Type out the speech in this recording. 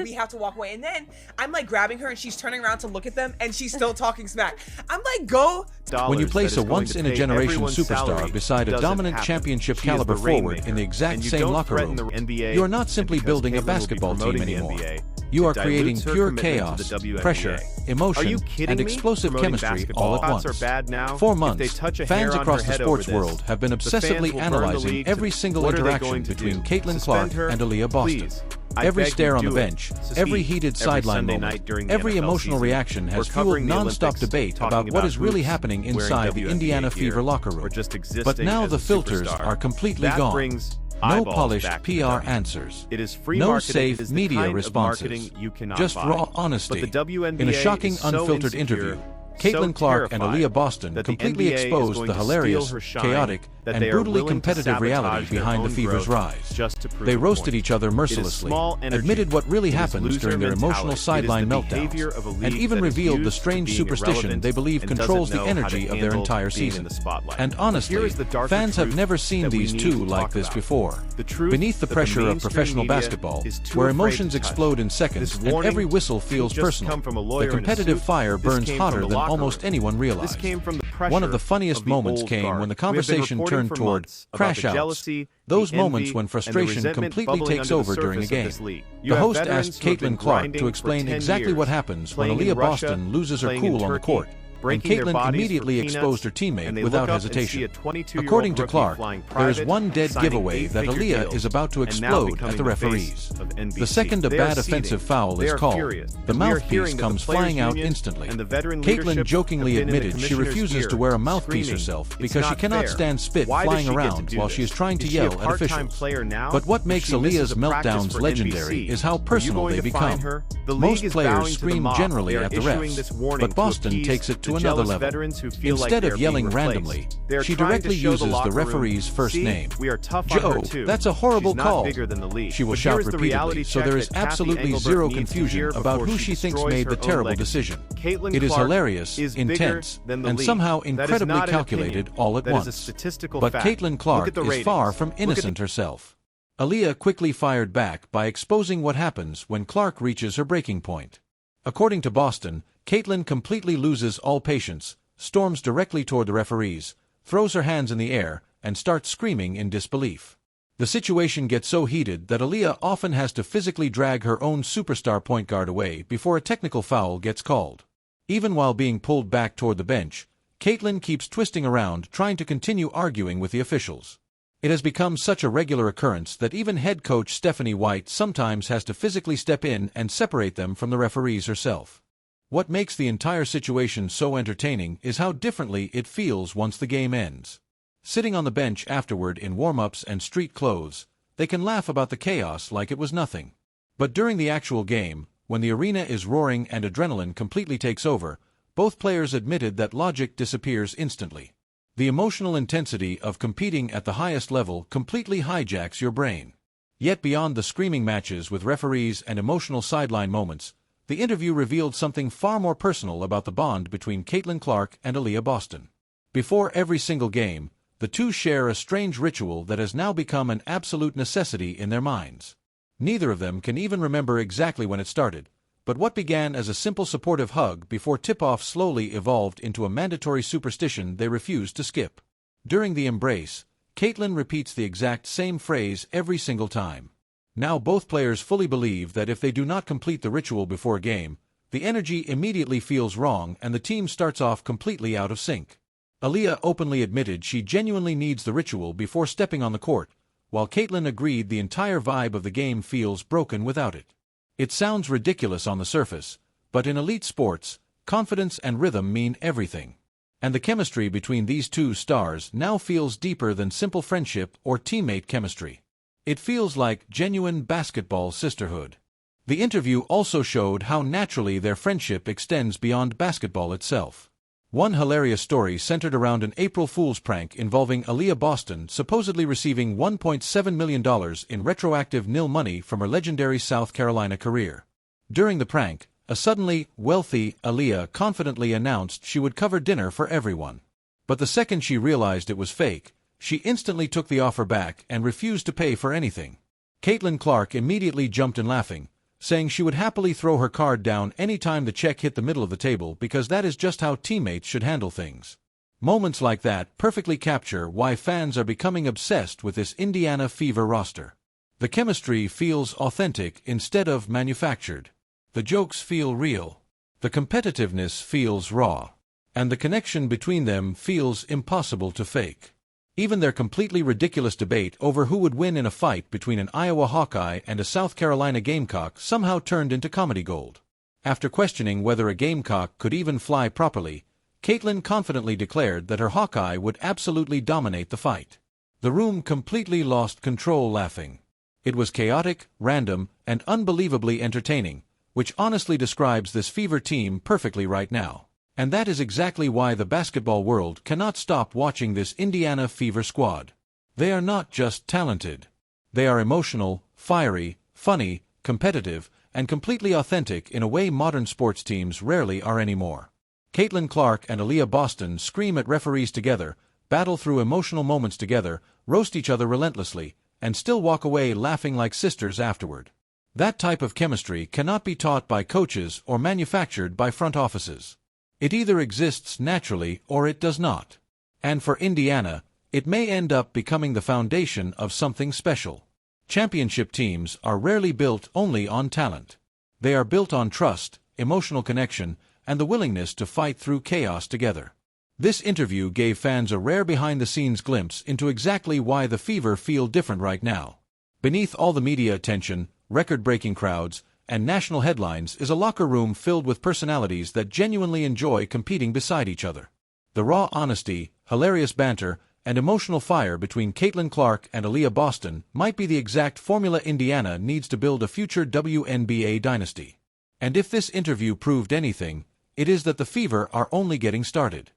We have to walk away. And then I'm like grabbing her and she's turning around to look at them and she's still talking smack. I'm like, go. When you place a once-in-a-generation superstar beside a dominant championship-caliber forward in the exact same locker room, you are not simply building a basketball team anymore. You are creating pure chaos, pressure, emotion, and explosive chemistry all at once. For months, fans across the sports world have been obsessively analyzing every single interaction between Caitlin Clark and Aliyah Boston. Every stare on the bench, every heated sideline moment, every emotional reaction has fueled non-stop debate about what is really happening inside the Indiana Fever locker room. But now the filters are completely gone. No polished PR answers. No safe media responses. Just raw honesty. In a shocking unfiltered interview, Caitlin Clark and Aliyah Boston completely exposed the hilarious, chaotic, and brutally competitive reality behind the Fever's rise. They roasted each other mercilessly, admitted what really happens during their emotional sideline meltdowns, and even revealed the strange superstition they believe controls the energy of their entire season. And honestly, fans have never seen these two like this before. Beneath the pressure of professional basketball, where emotions explode in seconds and every whistle feels personal, the competitive fire burns hotter than almost anyone realized. One of the funniest moments came when the conversation turned toward crash outs, those moments when frustration completely takes over during a game. The host asked Caitlin Clark to explain exactly what happens when Aliyah Boston loses her cool on the court, and Caitlin immediately exposed her teammate without hesitation. According to Clark, there is one dead giveaway that Aliyah is about to explode at the referees. The second a bad offensive foul is called, the mouthpiece comes flying out instantly. Caitlin jokingly admitted she refuses to wear a mouthpiece herself because she cannot stand spit flying around while she is trying to yell at officials. But what makes Aliyah's meltdowns legendary is how personal they become. Most players scream generally at the refs, but Boston takes it to another level. Instead of yelling randomly, she directly uses the referee's first name. Joe, that's a horrible call. She will shout repeatedly, so there is absolutely zero confusion about who she thinks made the terrible decision. It is hilarious, intense, and somehow incredibly calculated all at once. But Caitlin Clark is far from innocent herself. Aliyah quickly fired back by exposing what happens when Clark reaches her breaking point. According to Boston, Caitlin completely loses all patience, storms directly toward the referees, throws her hands in the air, and starts screaming in disbelief. The situation gets so heated that Aliyah often has to physically drag her own superstar point guard away before a technical foul gets called. Even while being pulled back toward the bench, Caitlin keeps twisting around trying to continue arguing with the officials. It has become such a regular occurrence that even head coach Stephanie White sometimes has to physically step in and separate them from the referees herself. What makes the entire situation so entertaining is how differently it feels once the game ends. Sitting on the bench afterward in warm-ups and street clothes, they can laugh about the chaos like it was nothing. But during the actual game, when the arena is roaring and adrenaline completely takes over, both players admitted that logic disappears instantly. The emotional intensity of competing at the highest level completely hijacks your brain. Yet beyond the screaming matches with referees and emotional sideline moments, the interview revealed something far more personal about the bond between Caitlin Clark and Aliyah Boston. Before every single game, the two share a strange ritual that has now become an absolute necessity in their minds. Neither of them can even remember exactly when it started, but what began as a simple supportive hug before tip-off slowly evolved into a mandatory superstition they refused to skip. During the embrace, Caitlin repeats the exact same phrase every single time. Now both players fully believe that if they do not complete the ritual before a game, the energy immediately feels wrong and the team starts off completely out of sync. Aliyah openly admitted she genuinely needs the ritual before stepping on the court, while Caitlin agreed the entire vibe of the game feels broken without it. It sounds ridiculous on the surface, but in elite sports, confidence and rhythm mean everything. And the chemistry between these two stars now feels deeper than simple friendship or teammate chemistry. It feels like genuine basketball sisterhood. The interview also showed how naturally their friendship extends beyond basketball itself. One hilarious story centered around an April Fool's prank involving Aliyah Boston supposedly receiving $1.7 million in retroactive nil money from her legendary South Carolina career. During the prank, a suddenly wealthy Aliyah confidently announced she would cover dinner for everyone. But the second she realized it was fake, she instantly took the offer back and refused to pay for anything. Caitlin Clark immediately jumped in laughing, saying she would happily throw her card down any time the check hit the middle of the table because that is just how teammates should handle things. Moments like that perfectly capture why fans are becoming obsessed with this Indiana Fever roster. The chemistry feels authentic instead of manufactured. The jokes feel real. The competitiveness feels raw. And the connection between them feels impossible to fake. Even their completely ridiculous debate over who would win in a fight between an Iowa Hawkeye and a South Carolina Gamecock somehow turned into comedy gold. After questioning whether a Gamecock could even fly properly, Caitlin confidently declared that her Hawkeye would absolutely dominate the fight. The room completely lost control laughing. It was chaotic, random, and unbelievably entertaining, which honestly describes this Fever team perfectly right now. And that is exactly why the basketball world cannot stop watching this Indiana Fever squad. They are not just talented. They are emotional, fiery, funny, competitive, and completely authentic in a way modern sports teams rarely are anymore. Caitlin Clark and Aliyah Boston scream at referees together, battle through emotional moments together, roast each other relentlessly, and still walk away laughing like sisters afterward. That type of chemistry cannot be taught by coaches or manufactured by front offices. It either exists naturally or it does not. And for Indiana, it may end up becoming the foundation of something special. Championship teams are rarely built only on talent. They are built on trust, emotional connection, and the willingness to fight through chaos together. This interview gave fans a rare behind-the-scenes glimpse into exactly why the Fever feel different right now. Beneath all the media attention, record-breaking crowds, and national headlines is a locker room filled with personalities that genuinely enjoy competing beside each other. The raw honesty, hilarious banter, and emotional fire between Caitlin Clark and Aliyah Boston might be the exact formula Indiana needs to build a future WNBA dynasty. And if this interview proved anything, it is that the Fever are only getting started.